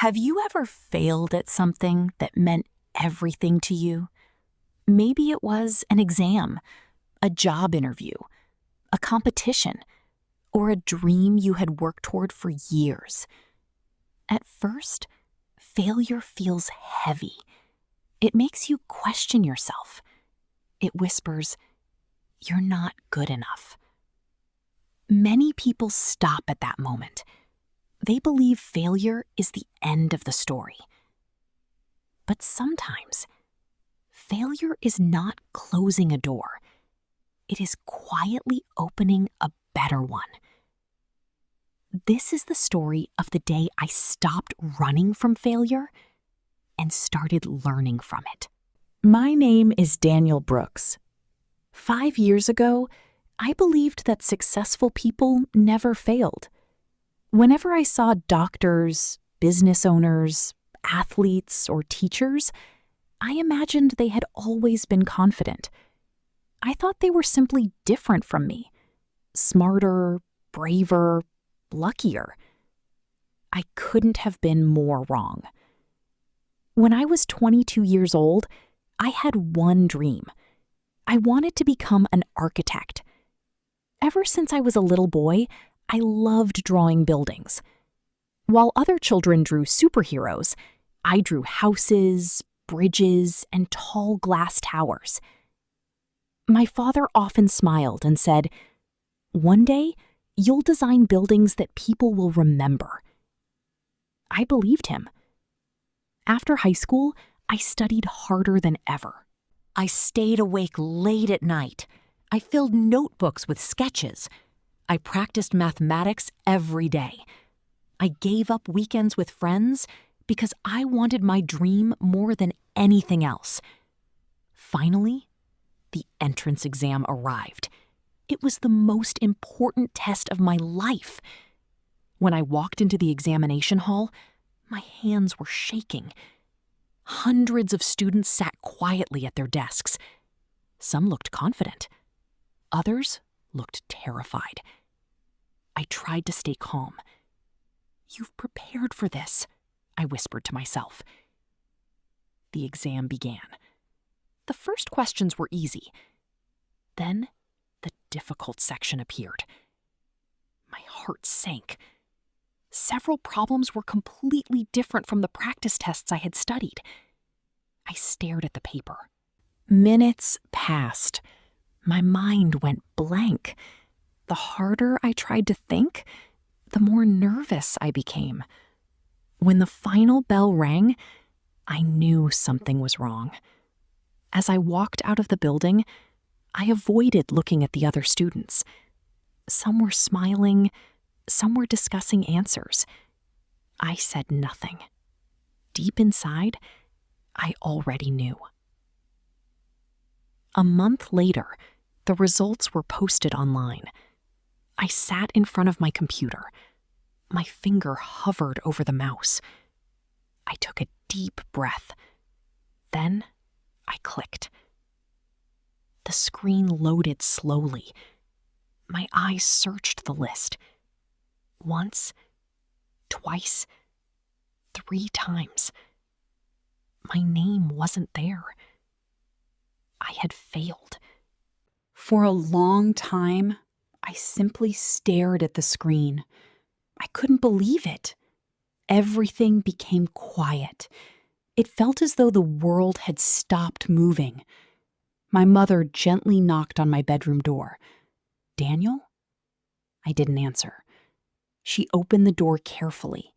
Have you ever failed at something that meant everything to you? Maybe it was an exam, a job interview, a competition, or a dream you had worked toward for years. At first, failure feels heavy. It makes you question yourself. It whispers, "You're not good enough." Many people stop at that moment. They believe failure is the end of the story. But sometimes, failure is not closing a door. It is quietly opening a better one. This is the story of the day I stopped running from failure and started learning from it. My name is Daniel Brooks. 5 years ago, I believed that successful people never failed. Whenever I saw doctors, business owners, athletes, or teachers, I imagined they had always been confident. I thought they were simply different from me, smarter, braver, luckier. I couldn't have been more wrong. When I was 22 years old, I had one dream. I wanted to become an architect. Ever since I was a little boy, I loved drawing buildings. While other children drew superheroes, I drew houses, bridges, and tall glass towers. My father often smiled and said, "One day, you'll design buildings that people will remember." I believed him. After high school, I studied harder than ever. I stayed awake late at night. I filled notebooks with sketches. I practiced mathematics every day. I gave up weekends with friends because I wanted my dream more than anything else. Finally, the entrance exam arrived. It was the most important test of my life. When I walked into the examination hall, my hands were shaking. Hundreds of students sat quietly at their desks. Some looked confident. Others looked terrified. I tried to stay calm. "You've prepared for this," I whispered to myself. The exam began. The first questions were easy. Then the difficult section appeared. My heart sank. Several problems were completely different from the practice tests I had studied. I stared at the paper. Minutes passed. My mind went blank. The harder I tried to think, the more nervous I became. When the final bell rang, I knew something was wrong. As I walked out of the building, I avoided looking at the other students. Some were smiling, some were discussing answers. I said nothing. Deep inside, I already knew. A month later, the results were posted online. I sat in front of my computer. My finger hovered over the mouse. I took a deep breath. Then I clicked. The screen loaded slowly. My eyes searched the list. Once, twice, 3 times. My name wasn't there. I had failed. For a long time, I simply stared at the screen. I couldn't believe it. Everything became quiet. It felt as though the world had stopped moving. My mother gently knocked on my bedroom door. "Daniel?" I didn't answer. She opened the door carefully.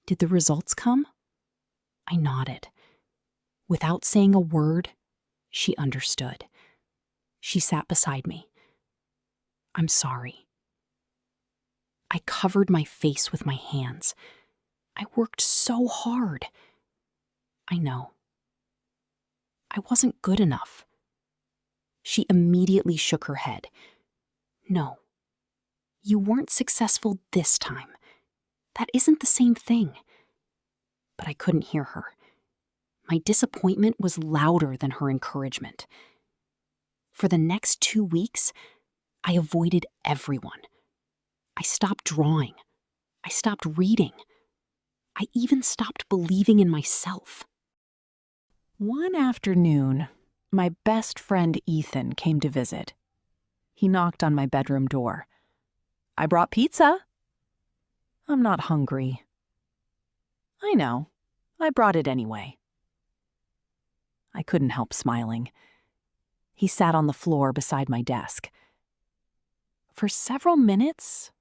"Did the results come?" I nodded. Without saying a word, she understood. She sat beside me. "I'm sorry." I covered my face with my hands. I worked so hard. "I know. I wasn't good enough." She immediately shook her head. "No, you weren't successful this time. That isn't the same thing." But I couldn't hear her. My disappointment was louder than her encouragement. For the next 2 weeks, I avoided everyone. I stopped drawing. I stopped reading. I even stopped believing in myself. One afternoon, my best friend Ethan came to visit. He knocked on my bedroom door. "I brought pizza." "I'm not hungry." "I know. I brought it anyway." I couldn't help smiling. He sat on the floor beside my desk. For several minutes,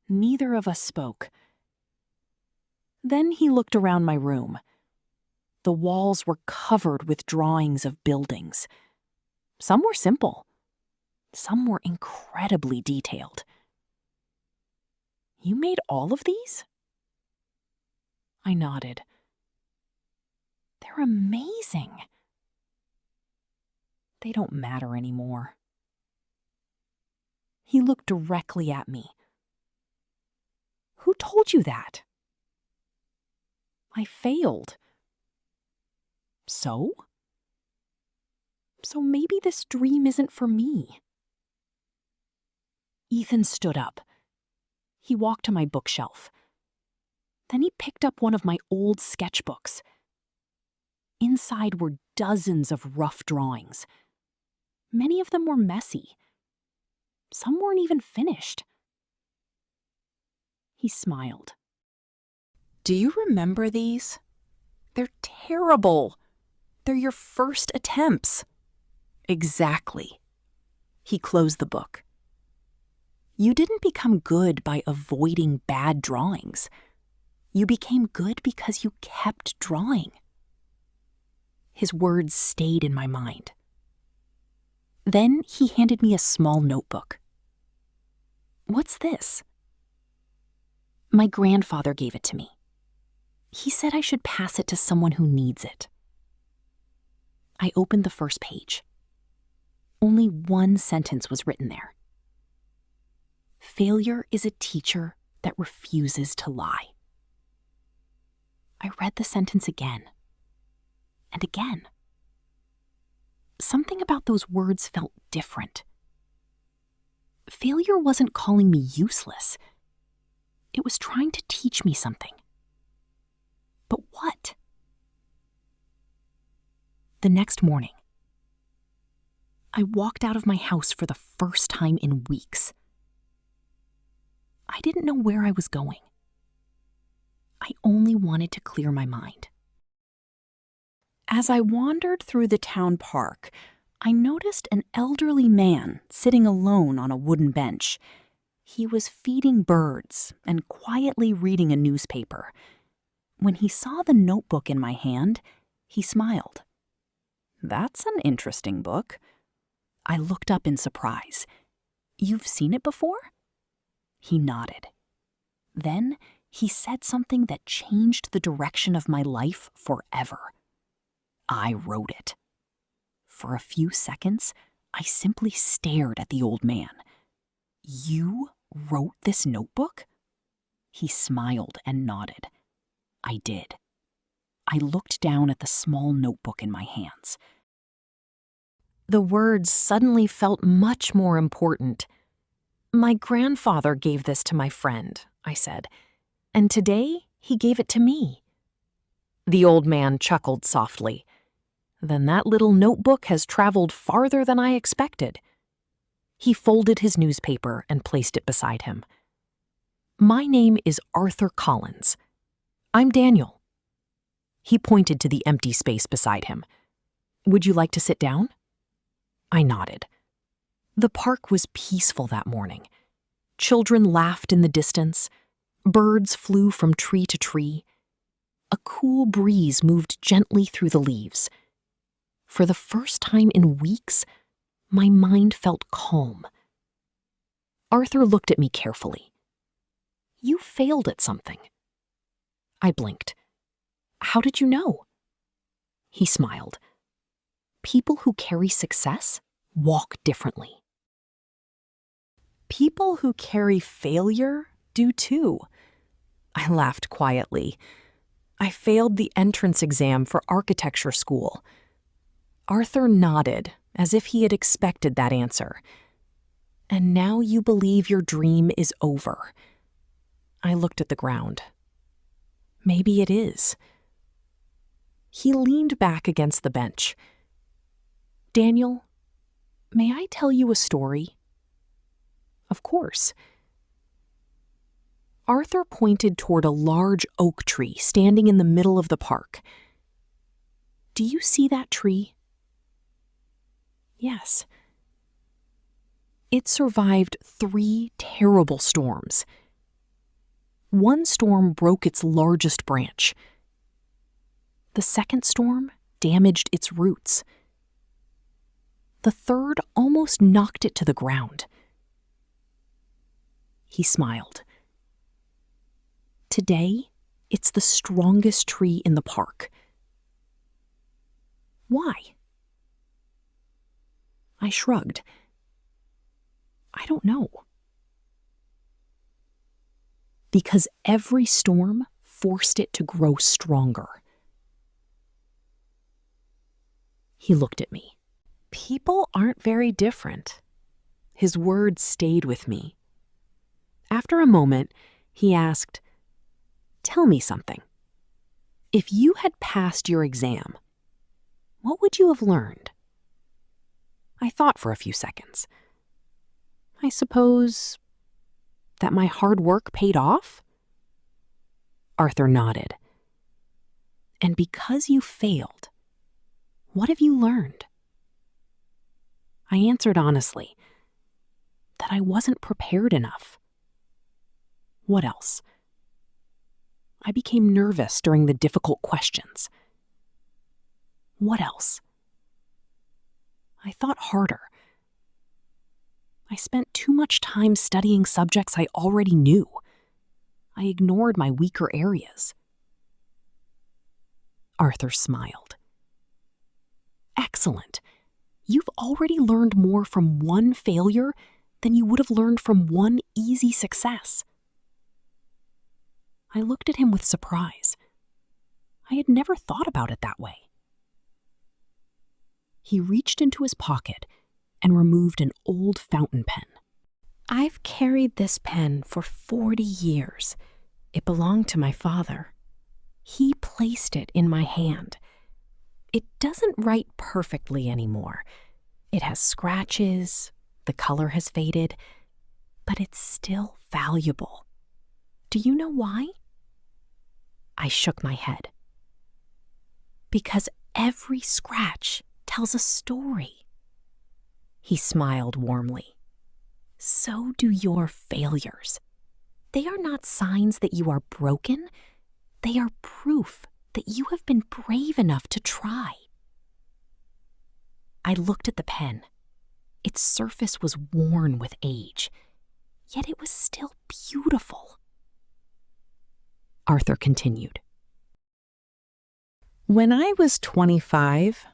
neither of us spoke. Then he looked around my room. The walls were covered with drawings of buildings. Some were simple. Some were incredibly detailed. "You made all of these?" I nodded. "They're amazing." "They don't matter anymore." He looked directly at me. "Who told you that?" "I failed." "So?" "So maybe this dream isn't for me." Ethan stood up. He walked to my bookshelf. Then he picked up one of my old sketchbooks. Inside were dozens of rough drawings. Many of them were messy. Some weren't even finished. He smiled. "Do you remember these? They're terrible. They're your first attempts." "Exactly." He closed the book. "You didn't become good by avoiding bad drawings. You became good because you kept drawing." His words stayed in my mind. Then he handed me a small notebook. "What's this?" "My grandfather gave it to me. He said I should pass it to someone who needs it." I opened the first page. Only one sentence was written there. "Failure is a teacher that refuses to lie." I read the sentence again and again. Something about those words felt different. Failure wasn't calling me useless. It was trying to teach me something. But what? The next morning, I walked out of my house for the first time in weeks. I didn't know where I was going. I only wanted to clear my mind. As I wandered through the town park, I noticed an elderly man sitting alone on a wooden bench. He was feeding birds and quietly reading a newspaper. When he saw the notebook in my hand, he smiled. "That's an interesting book." I looked up in surprise. "You've seen it before?" He nodded. Then he said something that changed the direction of my life forever. I wrote it. For a few seconds, I simply stared at the old man. "You wrote this notebook?" He smiled and nodded. I did. I looked down at the small notebook in my hands. The words suddenly felt much more important. "My grandfather gave this to my friend," I said, "and today he gave it to me." The old man chuckled softly. "Then that little notebook has traveled farther than I expected." He folded his newspaper and placed it beside him. "My name is Arthur Collins. I'm Daniel." He pointed to the empty space beside him. "Would you like to sit down?" I nodded. The park was peaceful that morning. Children laughed in the distance. Birds flew from tree to tree. A cool breeze moved gently through the leaves. For the first time in weeks, my mind felt calm. Arthur looked at me carefully. "You failed at something." I blinked. "How did you know?" He smiled. "People who carry success walk differently." "People who carry failure do too." I laughed quietly. "I failed the entrance exam for architecture school." Arthur nodded, as if he had expected that answer. "And now you believe your dream is over." I looked at the ground. Maybe it is. He leaned back against the bench. Daniel, may I tell you a story? Of course. Arthur pointed toward a large oak tree standing in the middle of the park. Do you see that tree? Yes. It survived 3 terrible storms. One storm broke its largest branch. The second storm damaged its roots. The third almost knocked it to the ground. He smiled. Today, it's the strongest tree in the park. Why? I shrugged. I don't know. Because every storm forced it to grow stronger. He looked at me. People aren't very different. His words stayed with me. After a moment, he asked, "Tell me something. If you had passed your exam, what would you have learned?" I thought for a few seconds. I suppose that my hard work paid off? Arthur nodded. And because you failed, what have you learned? I answered honestly, that I wasn't prepared enough. What else? I became nervous during the difficult questions. What else? I thought harder. I spent too much time studying subjects I already knew. I ignored my weaker areas. Arthur smiled. Excellent. You've already learned more from one failure than you would have learned from one easy success. I looked at him with surprise. I had never thought about it that way. He reached into his pocket and removed an old fountain pen. I've carried this pen for 40 years. It belonged to my father. He placed it in my hand. It doesn't write perfectly anymore. It has scratches, the color has faded, but it's still valuable. Do you know why? I shook my head. Because every scratch tells a story. He smiled warmly. So do your failures. They are not signs that you are broken. They are proof that you have been brave enough to try. I looked at the pen. Its surface was worn with age, yet it was still beautiful. Arthur continued. When I was 25,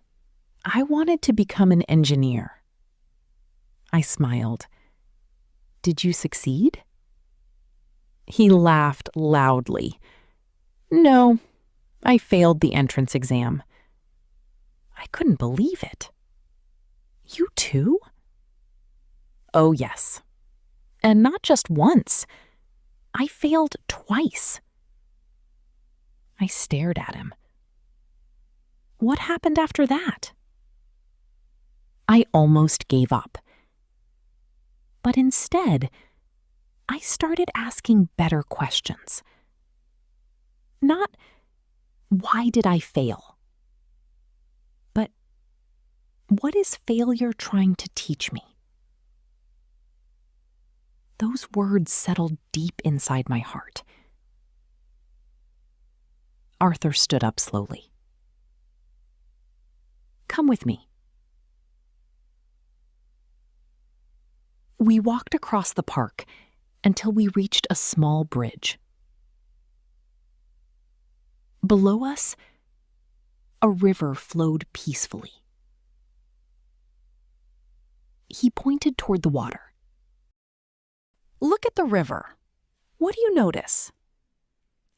I wanted to become an engineer. I smiled. Did you succeed? He laughed loudly. No, I failed the entrance exam. I couldn't believe it. You too? Oh, yes. And not just once. I failed twice. I stared at him. What happened after that? I almost gave up. But instead, I started asking better questions. Not, why did I fail? But, what is failure trying to teach me? Those words settled deep inside my heart. Arthur stood up slowly. Come with me. We walked across the park until we reached a small bridge. Below us, a river flowed peacefully. He pointed toward the water. Look at the river. What do you notice?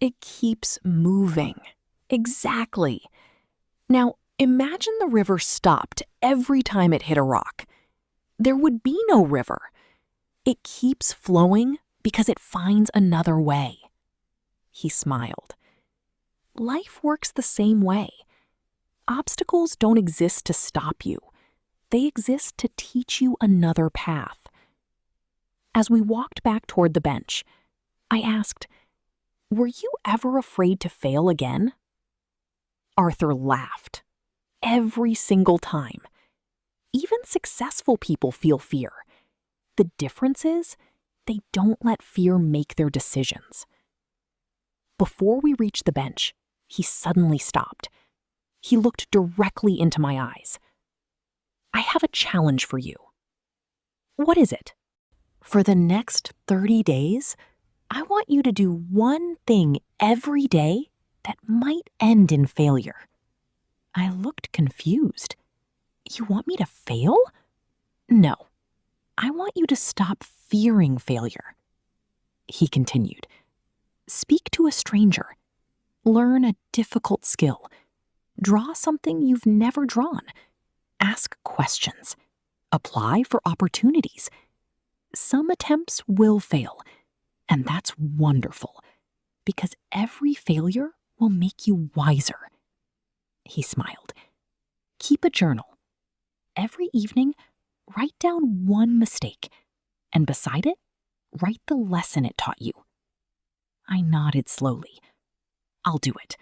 It keeps moving. Exactly. Now, imagine the river stopped every time it hit a rock. There would be no river. It keeps flowing because it finds another way. He smiled. life works the same way. Obstacles don't exist to stop you. They exist to teach you another path. As we walked back toward the bench, I asked, "Were you ever afraid to fail again?" Arthur laughed. Every single time. Even successful people feel fear. The difference is, they don't let fear make their decisions. Before we reached the bench, he suddenly stopped. He looked directly into my eyes. "I have a challenge for you." "What is it?" "For the next 30 days, I want you to do one thing every day that might end in failure." I looked confused. "You want me to fail?" "No. I want you to stop fearing failure." He continued. "Speak to a stranger. Learn a difficult skill. Draw something you've never drawn. Ask questions. Apply for opportunities. Some attempts will fail, and that's wonderful, because every failure will make you wiser." He smiled. "Keep a journal. Every evening, write down one mistake, and beside it, write the lesson it taught you." I nodded slowly. "I'll do it."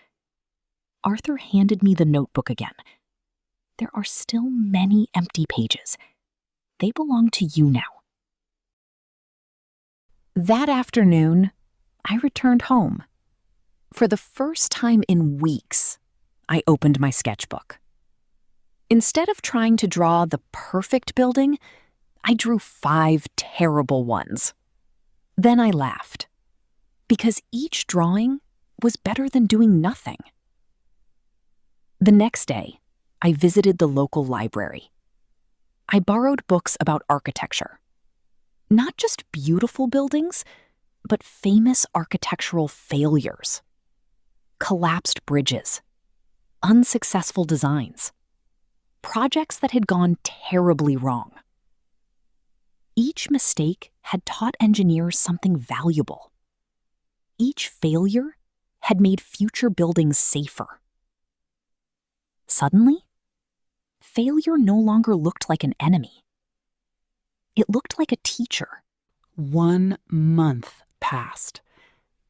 Arthur handed me the notebook again. "There are still many empty pages. They belong to you now." That afternoon, I returned home. For the first time in weeks, I opened my sketchbook. Instead of trying to draw the perfect building, I drew 5 terrible ones. Then I laughed, because each drawing was better than doing nothing. The next day, I visited the local library. I borrowed books about architecture. Not just beautiful buildings, but famous architectural failures. Collapsed bridges, unsuccessful designs, projects that had gone terribly wrong. Each mistake had taught engineers something valuable. Each failure had made future buildings safer. Suddenly, failure no longer looked like an enemy. It looked like a teacher. 1 month passed.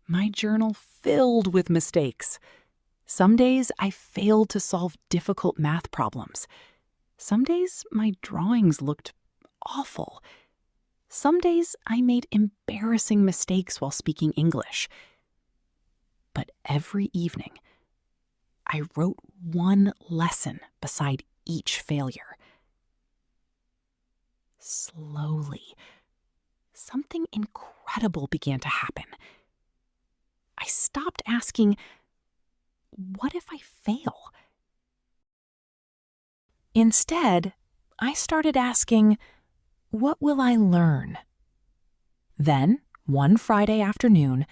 My journal filled with mistakes. Some days I failed to solve difficult math problems. Some days my drawings looked awful. Some days I made embarrassing mistakes while speaking English. But every evening, I wrote one lesson beside each failure. Slowly, something incredible began to happen. I stopped asking, "What if I fail?" Instead, I started asking, "What will I learn?" Then, one Friday afternoon,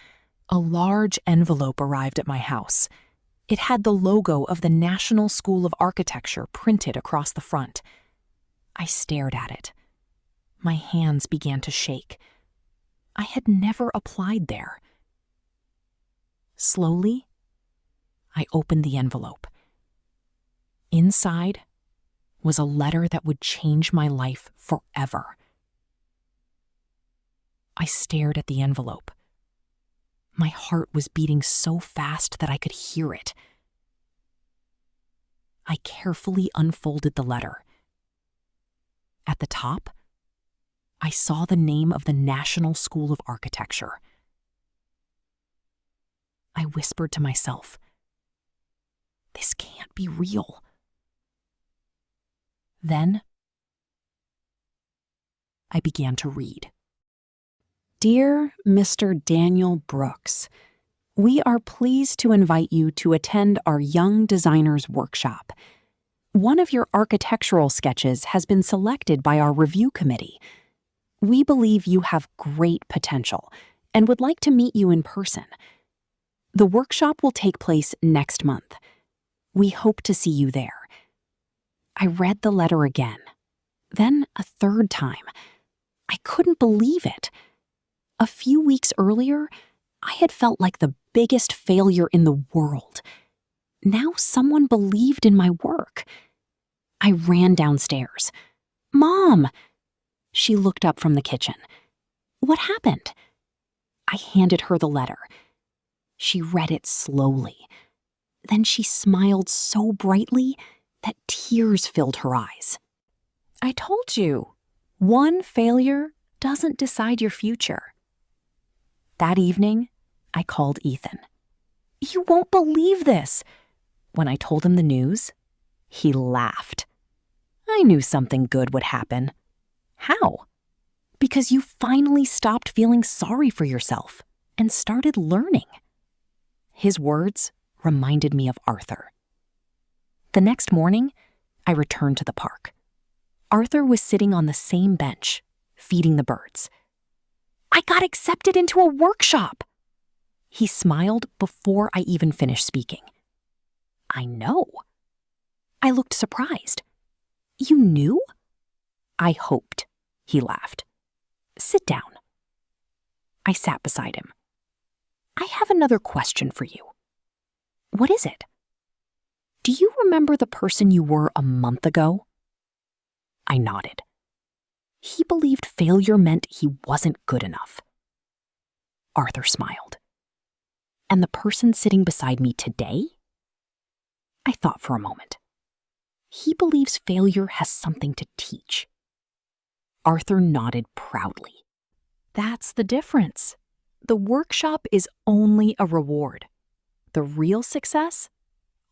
a large envelope arrived at my house. It had the logo of the National School of Architecture printed across the front. I stared at it. My hands began to shake. I had never applied there. Slowly, I opened the envelope. Inside was a letter that would change my life forever. I stared at the envelope. My heart was beating so fast that I could hear it. I carefully unfolded the letter. At the top, I saw the name of the National School of Architecture. I whispered to myself, "This can't be real." Then, I began to read. "Dear Mr. Daniel Brooks, we are pleased to invite you to attend our Young Designers Workshop. One of your architectural sketches has been selected by our review committee. We believe you have great potential and would like to meet you in person. The workshop will take place next month. We hope to see you there." I read the letter again, then a third time. I couldn't believe it. A few weeks earlier, I had felt like the biggest failure in the world, Now someone believed in my work. I ran downstairs. "Mom!" She looked up from the kitchen. "What happened?" I handed her the letter. She read it slowly. Then she smiled so brightly that tears filled her eyes. "I told you, one failure doesn't decide your future." That evening, I called Ethan. "You won't believe this." When I told him the news, he laughed. "I knew something good would happen." "How?" "Because you finally stopped feeling sorry for yourself and started learning." His words reminded me of Arthur. The next morning, I returned to the park. Arthur was sitting on the same bench, feeding the birds. "I got accepted into a workshop." He smiled before I even finished speaking. "I know." I looked surprised. "You knew?" "I hoped," he laughed. "Sit down." I sat beside him. "I have another question for you." "What is it?" "Do you remember the person you were a month ago?" I nodded. He believed failure meant he wasn't good enough. Arthur smiled. "And the person sitting beside me today?" I thought for a moment. "He believes failure has something to teach." Arthur nodded proudly. "That's the difference. The workshop is only a reward. The real success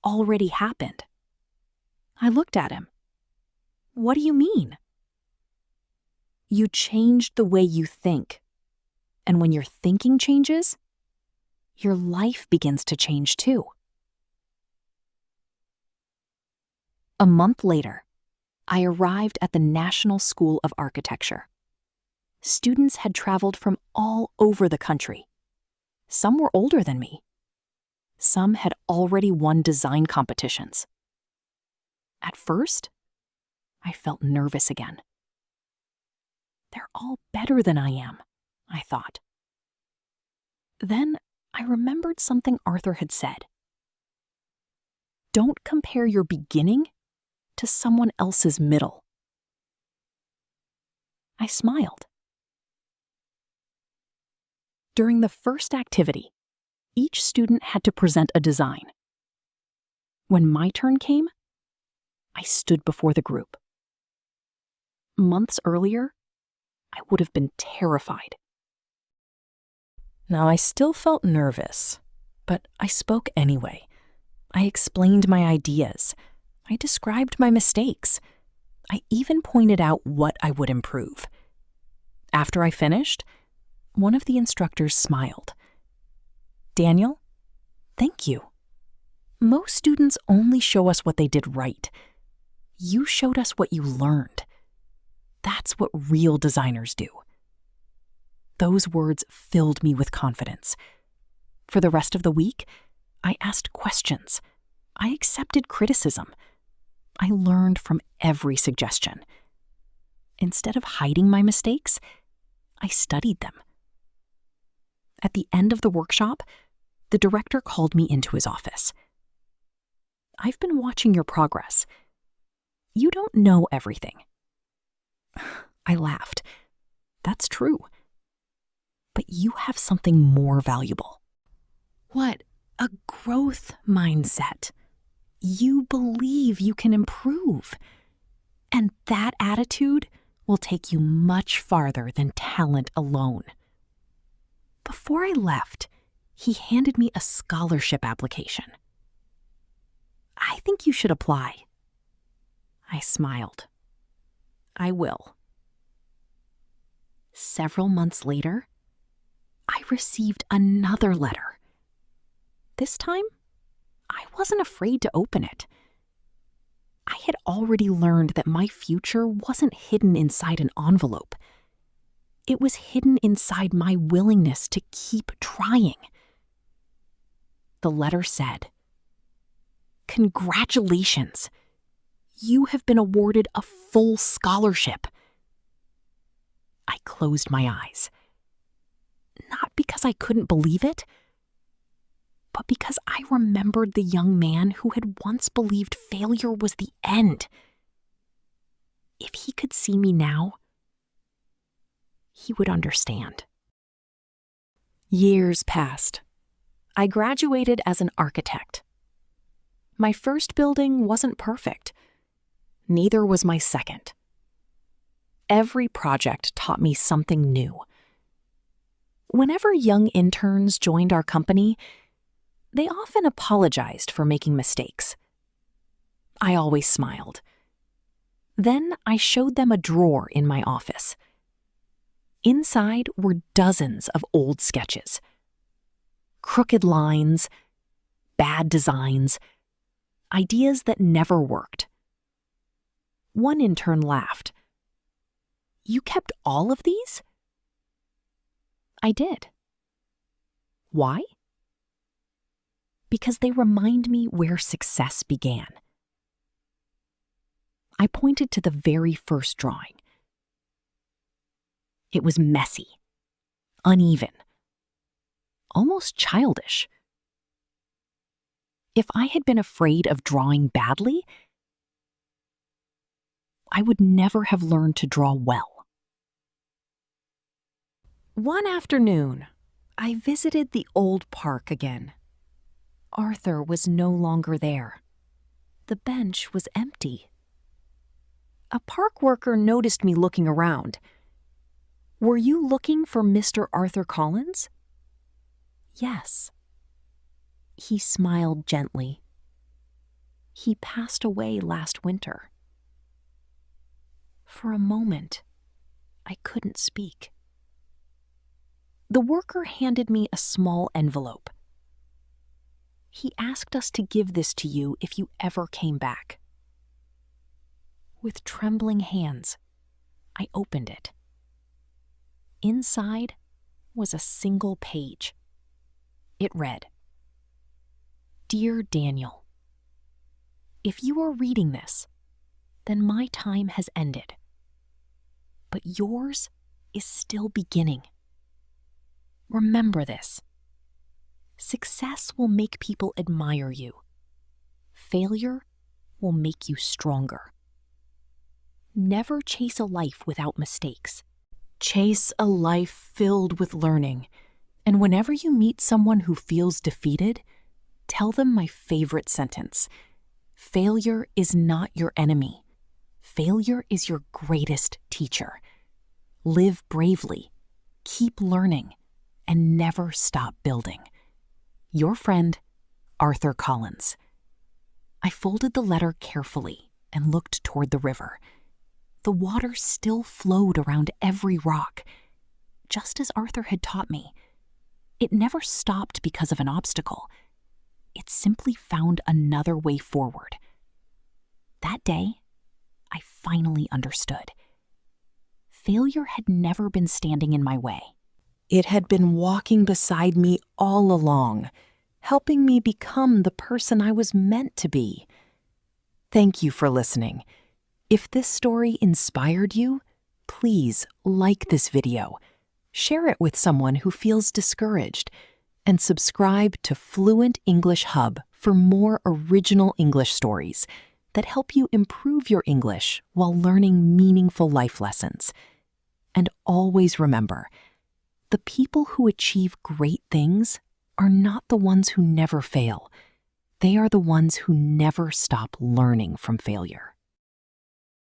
already happened." I looked at him. "What do you mean?" "You changed the way you think. And when your thinking changes, your life begins to change too." A month later, I arrived at the National School of Architecture. Students had traveled from all over the country. Some were older than me. Some had already won design competitions. At first, I felt nervous again. They're all better than I am, I thought. Then I remembered something Arthur had said. Don't compare your beginning to someone else's middle. I smiled. During the first activity, each student had to present a design. When my turn came, I stood before the group. Months earlier, I would have been terrified. Now, I still felt nervous, but I spoke anyway. I explained my ideas. I described my mistakes. I even pointed out what I would improve. After I finished, one of the instructors smiled. "Daniel, thank you. Most students only show us what they did right. You showed us what you learned. That's what real designers do." Those words filled me with confidence. For the rest of the week, I asked questions. I accepted criticism. I learned from every suggestion. Instead of hiding my mistakes, I studied them. At the end of the workshop, the director called me into his office. "I've been watching your progress. You don't know everything." I laughed. "That's true. But you have something more valuable." "What? A growth mindset. You believe you can improve. And that attitude will take you much farther than talent alone." Before I left, he handed me a scholarship application. "I think you should apply." I smiled. "I will." Several months later, I received another letter. This time, I wasn't afraid to open it. I had already learned that my future wasn't hidden inside an envelope. It was hidden inside my willingness to keep trying. The letter said, "Congratulations. You have been awarded a full scholarship." I closed my eyes. Not because I couldn't believe it, but because I remembered the young man who had once believed failure was the end. If he could see me now, he would understand. Years passed. I graduated as an architect. My first building wasn't perfect. Neither was my second. Every project taught me something new. Whenever young interns joined our company, they often apologized for making mistakes. I always smiled. Then I showed them a drawer in my office. Inside were dozens of old sketches. Crooked lines, bad designs, ideas that never worked. One intern laughed. "You kept all of these?" I did. Why? Because they remind me where success began. I pointed to the very first drawing. It was messy, uneven, almost childish. If I had been afraid of drawing badly, I would never have learned to draw well. One afternoon, I visited the old park again. Arthur was no longer there. The bench was empty. A park worker noticed me looking around. "Were you looking for Mr. Arthur Collins?" "Yes." He smiled gently. "He passed away last winter." For a moment, I couldn't speak. The worker handed me a small envelope. "He asked us to give this to you if you ever came back." With trembling hands, I opened it. Inside was a single page. It read, "Dear Daniel, if you are reading this, then my time has ended. But yours is still beginning. Remember this. Success will make people admire you. Failure will make you stronger. Never chase a life without mistakes. Chase a life filled with learning. And whenever you meet someone who feels defeated, tell them my favorite sentence. Failure is not your enemy. Failure is your greatest teacher. Live bravely, keep learning, and never stop building. Your friend, Arthur Collins." I folded the letter carefully and looked toward the river. The water still flowed around every rock, just as Arthur had taught me. It never stopped because of an obstacle. It simply found another way forward. That day, I finally understood. Failure had never been standing in my way. It had been walking beside me all along, helping me become the person I was meant to be. Thank you for listening. If this story inspired you, please like this video, share it with someone who feels discouraged, and subscribe to Fluent English Hub for more original English stories that help you improve your English while learning meaningful life lessons. And always remember, the people who achieve great things are not the ones who never fail. They are the ones who never stop learning from failure.